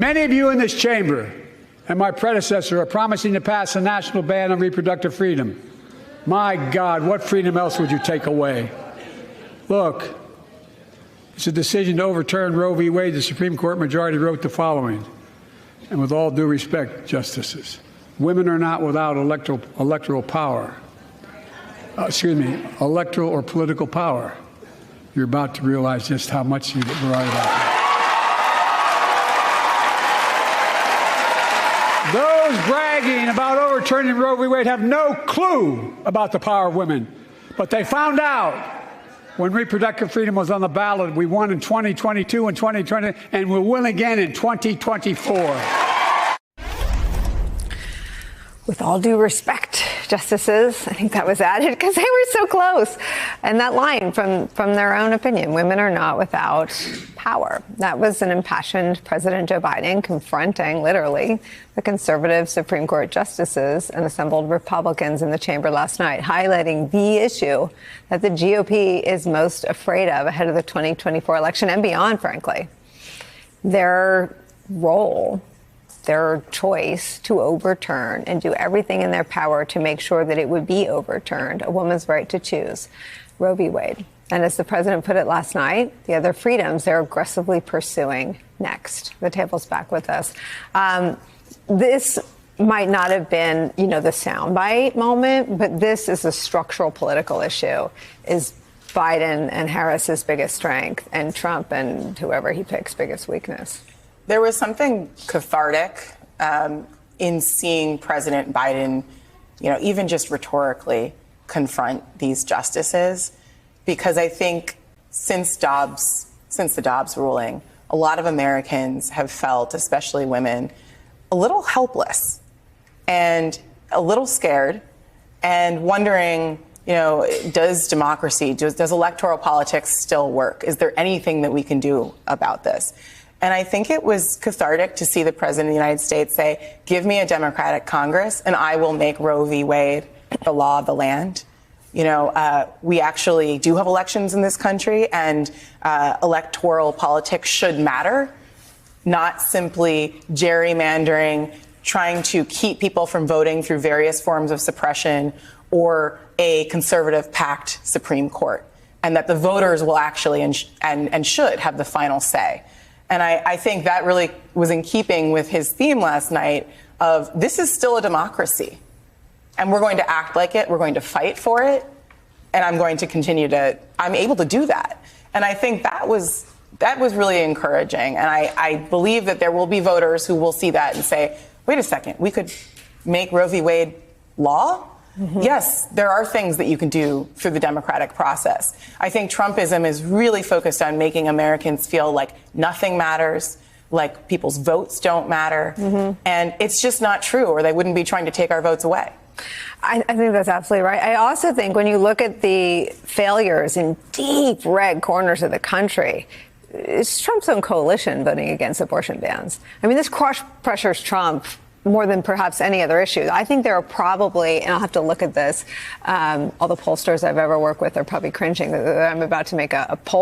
Many of you in this chamber and my predecessor are promising to pass a national ban on reproductive freedom. My God, what freedom else would you take away? Look, it's a decision to overturn Roe v. Wade. The Supreme Court majority wrote the following, and with all due respect, justices, women are not without electoral power. Electoral or political power. You're about to realize just how much you were right about that. Those bragging about overturning Roe v. Wade have no clue about the power of women. But they found out when reproductive freedom was on the ballot. We won in 2022 and 2020, and we'll win again in 2024. With all due respect, justices, I think that was added because they were so close. And that line from their own opinion, women are not without power. That was an impassioned President Joe Biden confronting, literally, the conservative Supreme Court justices and assembled Republicans in the chamber last night, highlighting the issue that the GOP is most afraid of ahead of the 2024 election and beyond, frankly. Their role, their choice to overturn and do everything in their power to make sure that it would be overturned, a woman's right to choose, Roe v. Wade. And as the president put it last night, the other freedoms they're aggressively pursuing next. The table's back with us. This might not have been, the soundbite moment, but this is a structural political issue. Is Biden and Harris's biggest strength, and Trump and whoever he picks biggest weakness? There was something cathartic in seeing President Biden, even just rhetorically confront these justices, because I think since the Dobbs ruling, a lot of Americans have felt, especially women, a little helpless and a little scared and wondering, does democracy, does electoral politics still work? Is there anything that we can do about this? And I think it was cathartic to see the president of the United States say, give me a Democratic Congress and I will make Roe v. Wade the law of the land. We actually do have elections in this country, and electoral politics should matter, not simply gerrymandering, trying to keep people from voting through various forms of suppression or a conservative-packed Supreme Court, and that the voters will actually and should have the final say. And I think that really was in keeping with his theme last night of this is still a democracy. And we're going to act like it. We're going to fight for it. And I'm going to I'm able to do that. And I think that was really encouraging. And I believe that there will be voters who will see that and say, wait a second, we could make Roe v. Wade law? Mm-hmm. Yes, there are things that you can do through the democratic process. I think Trumpism is really focused on making Americans feel like nothing matters, like people's votes don't matter. Mm-hmm. And it's just not true, or they wouldn't be trying to take our votes away. I think that's absolutely right. I also think when you look at the failures in deep red corners of the country, it's Trump's own coalition voting against abortion bans. I mean, this pressures Trump more than perhaps any other issue. I think there are probably, and I'll have to look at this, all the pollsters I've ever worked with are probably cringing that I'm about to make a poll